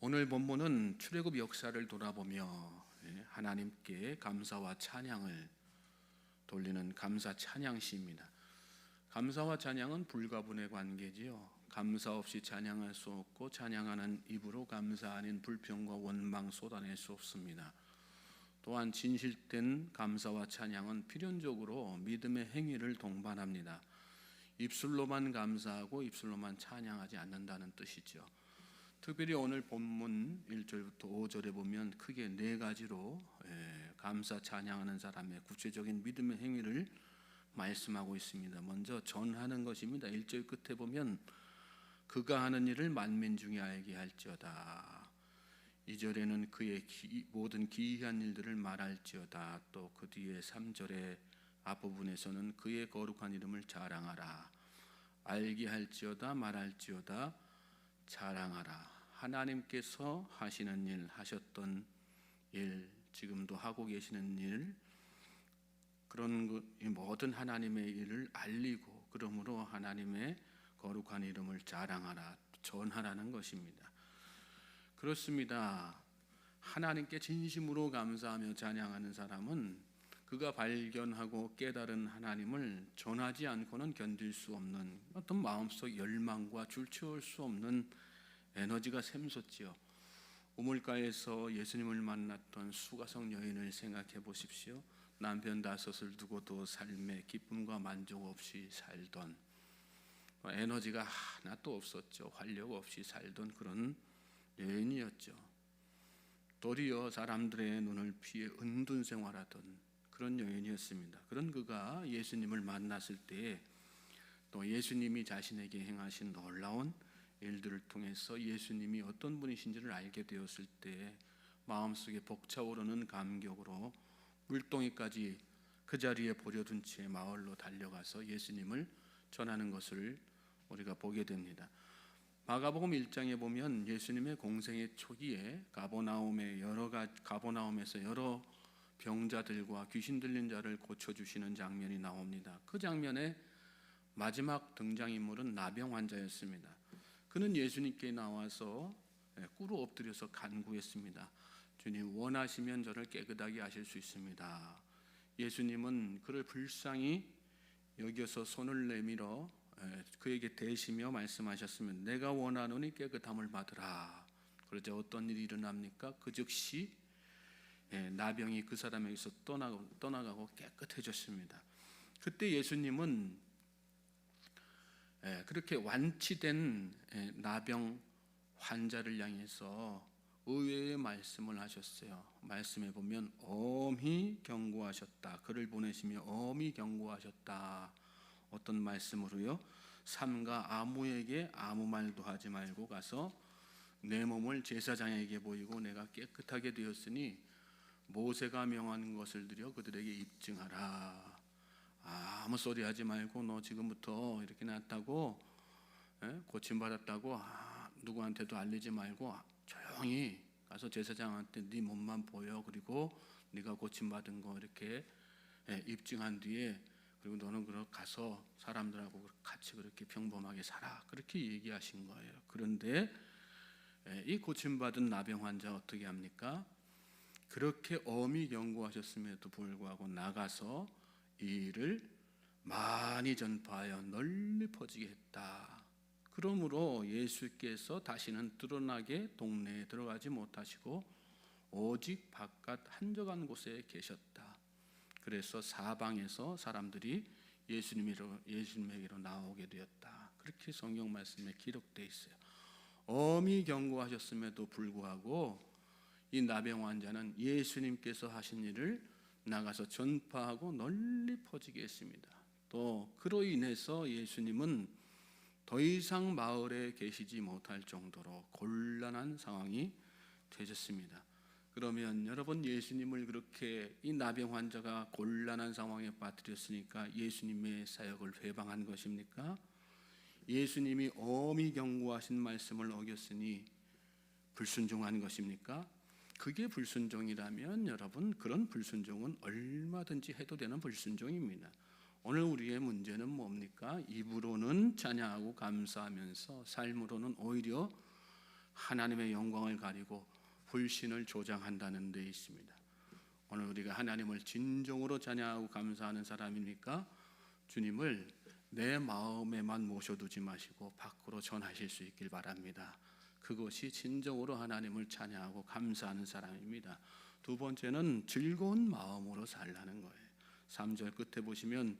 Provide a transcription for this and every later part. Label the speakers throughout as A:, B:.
A: 오늘 본문은 출애굽 역사를 돌아보며 하나님께 감사와 찬양을 돌리는 감사 찬양시입니다. 감사와 찬양은 불가분의 관계지요. 감사 없이 찬양할 수 없고 찬양하는 입으로 감사 아닌 불평과 원망 쏟아낼 수 없습니다. 또한 진실된 감사와 찬양은 필연적으로 믿음의 행위를 동반합니다. 입술로만 감사하고 입술로만 찬양하지 않는다는 뜻이죠. 특별히 오늘 본문 1절부터 5절에 보면 크게 네 가지로 감사 찬양하는 사람의 구체적인 믿음의 행위를 말씀하고 있습니다. 먼저 전하는 것입니다. 1절 끝에 보면 그가 하는 일을 만민 중에 알게 할지어다. 2절에는 그의 모든 기이한 일들을 말할지어다. 또 그 뒤에 3절의 앞부분에서는 그의 거룩한 이름을 자랑하라. 알게 할지어다, 말할지어다, 자랑하라. 하나님께서 하시는 일, 하셨던 일, 지금도 하고 계시는 일, 그런 모든 하나님의 일을 알리고 그러므로 하나님의 거룩한 이름을 자랑하라, 전하라는 것입니다. 그렇습니다. 하나님께 진심으로 감사하며 찬양하는 사람은 그가 발견하고 깨달은 하나님을 전하지 않고는 견딜 수 없는 어떤 마음속 열망과 줄치울 수 없는 에너지가 샘솟지요. 우물가에서 예수님을 만났던 수가성 여인을 생각해 보십시오. 남편 5을 두고도 삶에 기쁨과 만족 없이 살던, 에너지가 하나도 없었죠. 활력 없이 살던 그런 여인이었죠. 도리어 사람들의 눈을 피해 은둔 생활하던 그런 여인이었습니다. 그런 그가 예수님을 만났을 때에 또 예수님이 자신에게 행하신 놀라운 일들을 통해서 예수님이 어떤 분이신지를 알게 되었을 때 마음속에 벅차오르는 감격으로 물동이까지 그 자리에 버려둔 채 마을로 달려가서 예수님을 전하는 것을 우리가 보게 됩니다. 마가복음 1장에 보면 예수님의 공생의 초기에 가버나움에서 여러 병자들과 귀신 들린 자를 고쳐주시는 장면이 나옵니다. 그 장면의 마지막 등장인물은 나병 환자였습니다. 그는 예수님께 나와서 꿇어 엎드려서 간구했습니다. 주님, 원하시면 저를 깨끗하게 하실 수 있습니다. 예수님은 그를 불쌍히 여겨서 손을 내밀어 그에게 대시며 말씀하셨으면 내가 원하노니 깨끗함을 받으라. 그러자 어떤 일이 일어납니까? 그 즉시 나병이 그 사람에게서 떠나가고 깨끗해졌습니다. 그때 예수님은 그렇게 완치된 나병 환자를 향해서 의외의 말씀을 하셨어요. 말씀에 보면 엄히 경고하셨다. 그를 보내시며 엄히 경고하셨다. 어떤 말씀으로요? 삼가 아무에게 아무 말도 하지 말고 가서 내 몸을 제사장에게 보이고 내가 깨끗하게 되었으니 모세가 명한 것을 들여 그들에게 입증하라. 아무 소리 하지 말고 너 지금부터 이렇게 낫다고 고침받았다고 누구한테도 알리지 말고 조용히 가서 제사장한테 네 몸만 보여. 그리고 네가 고침받은 거 이렇게 입증한 뒤에 그리고 너는 가서 사람들하고 같이 그렇게 평범하게 살아. 그렇게 얘기하신 거예요. 그런데 이 고침받은 나병 환자 어떻게 합니까? 그렇게 엄히 경고하셨음에도 불구하고 나가서 이 일을 많이 전파하여 널리 퍼지게 했다. 그러므로 예수께서 다시는 드러나게 동네에 들어가지 못하시고 오직 바깥 한적한 곳에 계셨다. 그래서 사방에서 사람들이 예수님에게로 나오게 되었다. 그렇게 성경 말씀에 기록되어 있어요. 엄히 경고하셨음에도 불구하고 이 나병 환자는 예수님께서 하신 일을 나가서 전파하고 널리 퍼지게 했습니다. 또 그로 인해서 예수님은 더 이상 마을에 계시지 못할 정도로 곤란한 상황이 되셨습니다. 그러면 여러분, 예수님을 그렇게 이 나병 환자가 곤란한 상황에 빠뜨렸으니까 예수님의 사역을 회방한 것입니까? 예수님이 엄히 경고하신 말씀을 어겼으니 불순종한 것입니까? 그게 불순종이라면 여러분, 그런 불순종은 얼마든지 해도 되는 불순종입니다. 오늘 우리의 문제는 뭡니까? 입으로는 찬양하고 감사하면서 삶으로는 오히려 하나님의 영광을 가리고 불신을 조장한다는 데 있습니다. 오늘 우리가 하나님을 진정으로 찬양하고 감사하는 사람이니까 주님을 내 마음에만 모셔두지 마시고 밖으로 전하실 수 있길 바랍니다. 그것이 진정으로 하나님을 찬양하고 감사하는 사람입니다. 두 번째는 즐거운 마음으로 살라는 거예요. 3절 끝에 보시면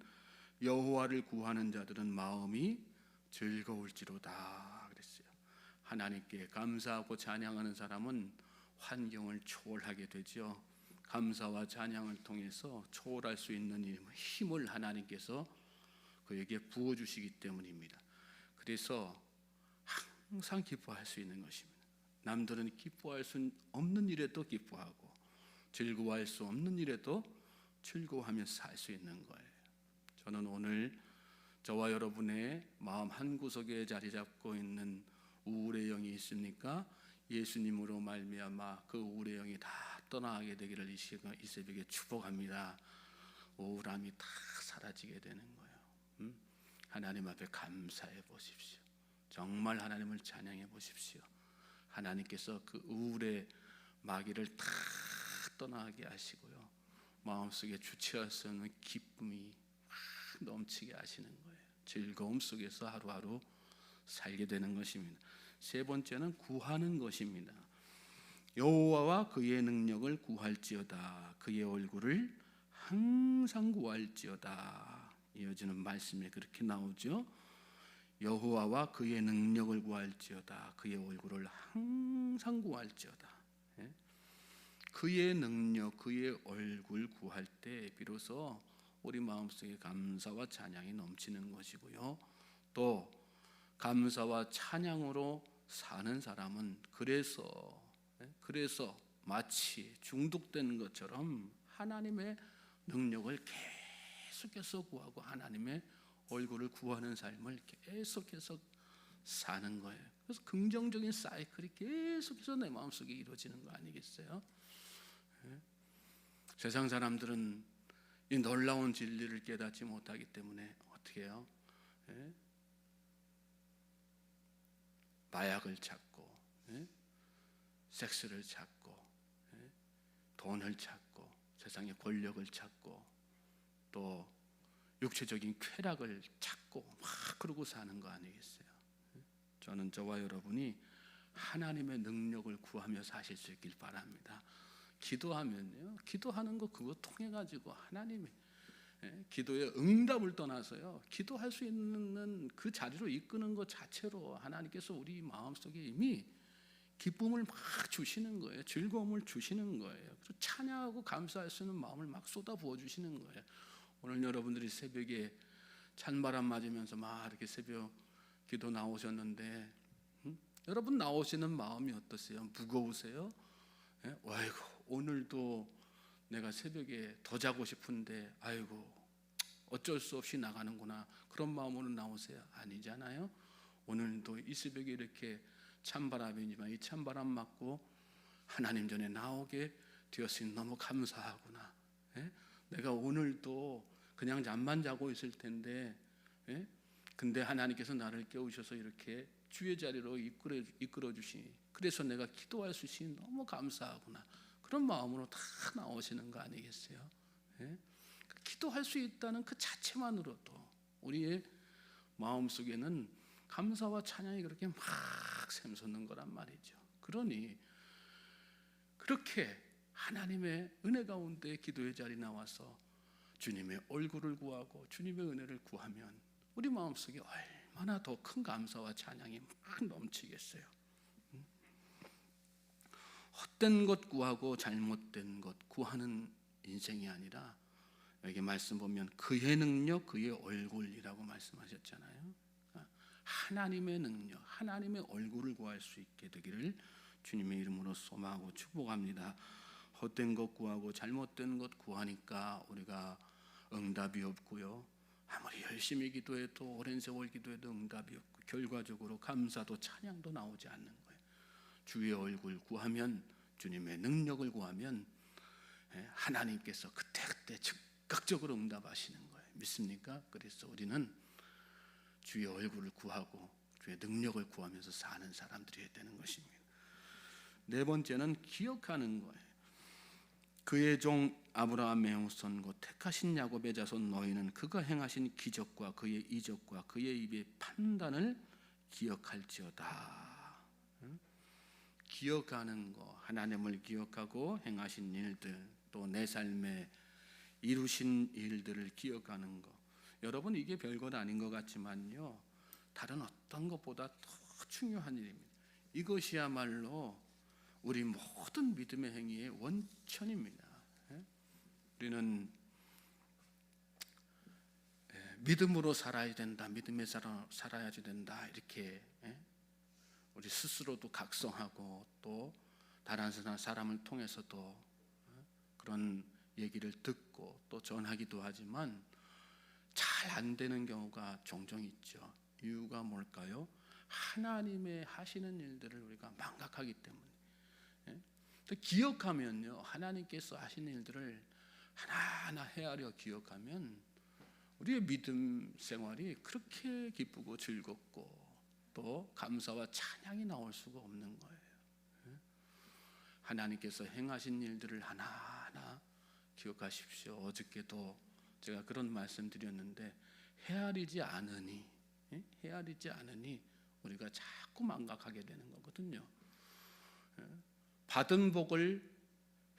A: 여호와를 구하는 자들은 마음이 즐거울지로다 그랬어요. 하나님께 감사하고 찬양하는 사람은 환경을 초월하게 되죠. 감사와 찬양을 통해서 초월할 수 있는 힘을 하나님께서 그에게 부어주시기 때문입니다. 그래서 항상 기뻐할 수 있는 것입니다. 남들은 기뻐할 수 없는 일에도 기뻐하고 즐거워할 수 없는 일에도 즐거워하며 살 수 있는 거예요. 저는 오늘 저와 여러분의 마음 한구석에 자리 잡고 있는 우울의 영이 있습니까? 예수님으로 말미암아 그 우울의 영이 다 떠나게 되기를 이 새벽에 축복합니다. 우울함이 다 사라지게 되는 거예요. 하나님 앞에 감사해 보십시오. 정말 하나님을 찬양해 보십시오. 하나님께서 그 우울의 마귀를 다 떠나게 하시고요, 마음속에 주체할 수 없는 기쁨이 넘치게 하시는 거예요. 즐거움 속에서 하루하루 살게 되는 것입니다. 세 번째는 구하는 것입니다. 여호와와 그의 능력을 구할지어다. 그의 얼굴을 항상 구할지어다. 이어지는 말씀에 그렇게 나오죠. 여호와와 그의 능력을 구할지어다. 그의 얼굴을 항상 구할지어다. 그의 능력, 그의 얼굴 구할 때 비로소 우리 마음속에 감사와 찬양이 넘치는 것이고요, 또 감사와 찬양으로 사는 사람은 그래서 마치 중독된 것처럼 하나님의 능력을 계속해서 구하고 하나님의 얼굴을 구하는 삶을 계속해서 사는 거예요. 그래서 긍정적인 사이클이 계속해서 내 마음속에 이루어지는 거 아니겠어요? 세상 사람들은 이 놀라운 진리를 깨닫지 못하기 때문에 어떻게 해요? 마약을 찾고, 섹스를 찾고, 돈을 찾고, 세상의 권력을 찾고, 또 육체적인 쾌락을 찾고 막 그러고 사는 거 아니겠어요? 저는 저와 여러분이 하나님의 능력을 구하며 사실 수 있길 바랍니다. 기도하면요, 기도하는 거 그거 통해 가지고 하나님의 기도의 응답을 떠나서요, 기도할 수 있는 그 자리로 이끄는 것 자체로 하나님께서 우리 마음속에 이미 기쁨을 막 주시는 거예요. 즐거움을 주시는 거예요. 그리고 찬양하고 감사할 수 있는 마음을 막 쏟아 부어 주시는 거예요. 오늘 여러분들이 새벽에 찬바람 맞으면서 막 이렇게 새벽 기도 나오셨는데, 여러분 나오시는 마음이 어떠세요? 무거우세요? 아이고, 오늘도 내가 새벽에 더 자고 싶은데 아이고 어쩔 수 없이 나가는구나, 그런 마음으로 나오세요? 아니잖아요. 오늘도 이 새벽에 이렇게 찬바람이지만 이 찬바람 맞고 하나님 전에 나오게 되었으니 너무 감사하구나. 내가 오늘도 그냥 잠만 자고 있을 텐데, 근데 하나님께서 나를 깨우셔서 이렇게 주의 자리로 이끌어 주시니 그래서 내가 기도할 수 있으니 너무 감사하구나, 그런 마음으로 다 나오시는 거 아니겠어요? 기도할 수 있다는 그 자체만으로도 우리의 마음속에는 감사와 찬양이 그렇게 막 샘솟는 거란 말이죠. 그러니 그렇게 하나님의 은혜 가운데 기도의 자리 나와서 주님의 얼굴을 구하고 주님의 은혜를 구하면 우리 마음속에 얼마나 더 큰 감사와 찬양이 막 넘치겠어요. 헛된 것 구하고 잘못된 것 구하는 인생이 아니라, 여기 말씀 보면 그의 능력, 그의 얼굴이라고 말씀하셨잖아요. 하나님의 능력, 하나님의 얼굴을 구할 수 있게 되기를 주님의 이름으로 소망하고 축복합니다. 헛된 것 구하고 잘못된 것 구하니까 우리가 응답이 없고요, 아무리 열심히 기도해도 오랜 세월 기도해도 응답이 없고 결과적으로 감사도 찬양도 나오지 않는 거예요. 주의 얼굴 구하면, 주님의 능력을 구하면 하나님께서 그때그때 즉각적으로 응답하시는 거예요. 믿습니까? 그래서 우리는 주의 얼굴을 구하고 주의 능력을 구하면서 사는 사람들이 되는 것입니다. 네 번째는 기억하는 거예요. 그의 종 아브라함의 후손 곧 택하신 야곱의 자손 너희는 그가 행하신 기적과 그의 이적과 그의 입의 판단을 기억할지어다. 기억하는 거, 하나님을 기억하고 행하신 일들, 또 내 삶에 이루신 일들을 기억하는 거. 여러분, 이게 별것 아닌 것 같지만요, 다른 어떤 것보다 더 중요한 일입니다. 이것이야말로 우리 모든 믿음의 행위의 원천입니다. 우리는 믿음으로 살아야 된다, 믿음에 살아야지 된다, 이렇게 우리 스스로도 각성하고 또 다른 사람을 통해서도 그런 얘기를 듣고 또 전하기도 하지만 잘 안 되는 경우가 종종 있죠. 이유가 뭘까요? 하나님의 하시는 일들을 우리가 망각하기 때문에. 기억하면요, 하나님께서 하신 일들을 하나하나 헤아려 기억하면 우리의 믿음 생활이 그렇게 기쁘고 즐겁고 또 감사와 찬양이 나올 수가 없는 거예요. 하나님께서 행하신 일들을 하나하나 기억하십시오. 어저께도 제가 그런 말씀 드렸는데 헤아리지 않으니 우리가 자꾸 망각하게 되는 거거든요. 받은 복을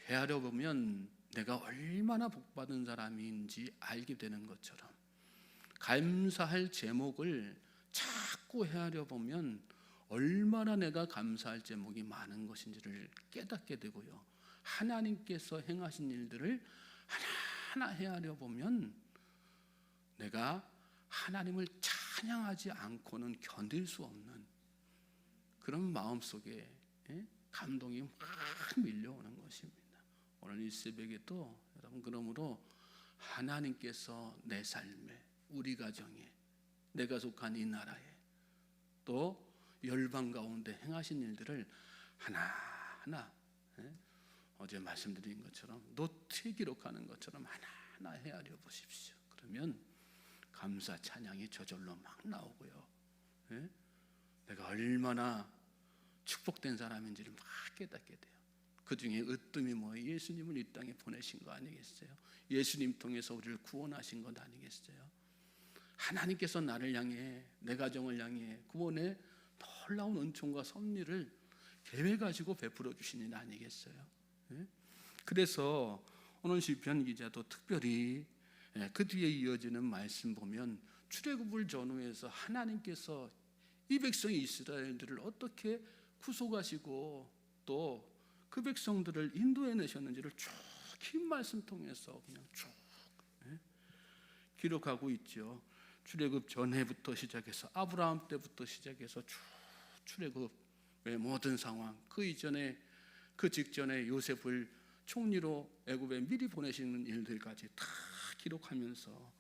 A: 헤아려 보면 내가 얼마나 복받은 사람인지 알게 되는 것처럼 감사할 제목을 자꾸 헤아려 보면 얼마나 내가 감사할 제목이 많은 것인지를 깨닫게 되고요. 하나님께서 행하신 일들을 하나하나 헤아려 보면 내가 하나님을 찬양하지 않고는 견딜 수 없는 그런 마음속에 감동이 막 밀려오는 것입니다. 오늘 이 새벽에도 여러분, 그러므로 하나님께서 내 삶에, 우리 가정에, 내가 속한 이 나라에 또 열방 가운데 행하신 일들을 하나하나 어제 말씀드린 것처럼 노트에 기록하는 것처럼 하나하나 헤아려 보십시오. 그러면 감사 찬양이 저절로 막 나오고요. 내가 얼마나 축복된 사람인지를 막 깨닫게 돼요. 그 중에 으뜸이 뭐예요? 예수님을 이 땅에 보내신 거 아니겠어요? 예수님 통해서 우리를 구원하신 것 아니겠어요? 하나님께서 나를 향해, 내 가정을 향해 구원의 놀라운 은총과 섭리를 계획하시고 베풀어 주신 일 아니겠어요? 그래서 오늘 시편 기자도 특별히 그 뒤에 이어지는 말씀 보면 출애굽을 전후해서 하나님께서 이 백성 이스라엘들을 어떻게 구속하시고 또 그 백성들을 인도해 내셨는지를 쭉 긴 말씀 통해서 그냥 쭉 기록하고 있죠. 출애굽 전해부터 시작해서 아브라함 때부터 시작해서 쭉 출애굽의 모든 상황, 그 이전에 그 직전에 요셉을 총리로 애굽에 미리 보내시는 일들까지 다 기록하면서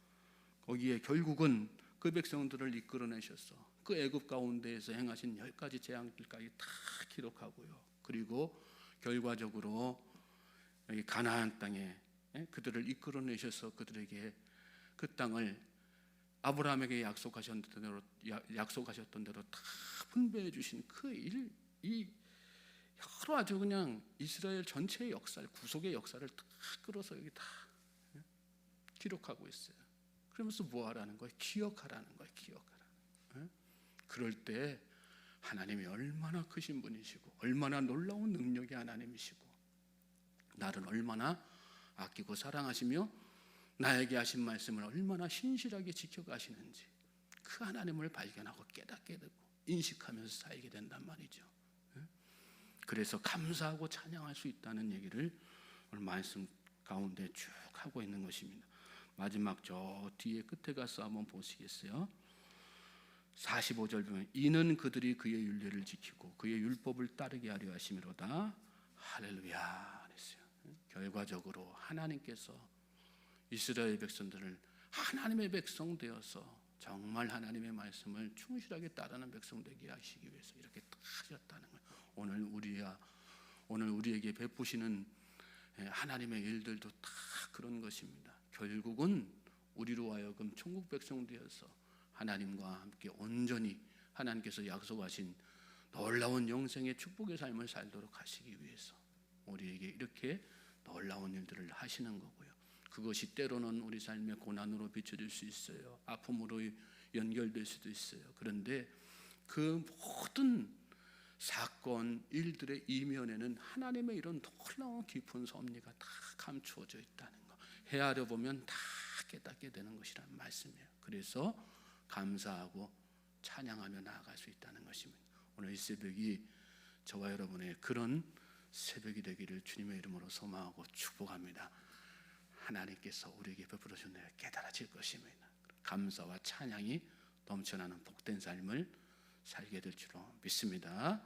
A: 거기에 결국은 그 백성들을 이끌어내셔서 그 애굽 가운데에서 행하신 10가지 재앙들까지 다 기록하고요. 그리고 결과적으로 여기 가나안 땅에 그들을 이끌어내셔서 그들에게 그 땅을 아브라함에게 약속하셨던 대로 다 분배해 주신 그 일, 이 여러 아주 그냥 이스라엘 전체의 역사를, 구속의 역사를 다 끌어서 여기 다 기록하고 있어요. 그러면서 뭐 하라는 거예요? 기억하라는 거예요. 기억하라. 그럴 때 하나님이 얼마나 크신 분이시고 얼마나 놀라운 능력의 하나님이시고 나를 얼마나 아끼고 사랑하시며 나에게 하신 말씀을 얼마나 신실하게 지켜가시는지 그 하나님을 발견하고 깨닫게 되고 인식하면서 살게 된단 말이죠. 그래서 감사하고 찬양할 수 있다는 얘기를 오늘 말씀 가운데 쭉 하고 있는 것입니다. 마지막 저 뒤에 끝에 가서 한번 보시겠어요? 45절 보면 이는 그들이 그의 율례를 지키고 그의 율법을 따르게 하려 하심이로다. 할렐루야 그랬어요. 결과적으로 하나님께서 이스라엘 백성들을 하나님의 백성 되어서 정말 하나님의 말씀을 충실하게 따르는 백성 되게 하시기 위해서 이렇게 다 하셨다는 거예요. 오늘 우리에게 베푸시는 하나님의 일들도 다 그런 것입니다. 결국은 우리로 하여금 천국 백성 되어서 하나님과 함께 온전히 하나님께서 약속하신 놀라운 영생의 축복의 삶을 살도록 하시기 위해서 우리에게 이렇게 놀라운 일들을 하시는 거고요. 그것이 때로는 우리 삶의 고난으로 비춰질 수 있어요. 아픔으로 연결될 수도 있어요. 그런데 그 모든 사건, 일들의 이면에는 하나님의 이런 놀라운 깊은 섭리가 다 감추어져 있다는 거, 헤아려 보면 다 깨닫게 되는 것이란 말씀이에요. 그래서 감사하고 찬양하며 나아갈 수 있다는 것입니다. 오늘 이 새벽이 저와 여러분의 그런 새벽이 되기를 주님의 이름으로 소망하고 축복합니다. 하나님께서 우리에게 베풀어 주신 내 깨달아질 것입니다. 감사와 찬양이 넘쳐나는 복된 삶을 살게 될 줄로 믿습니다.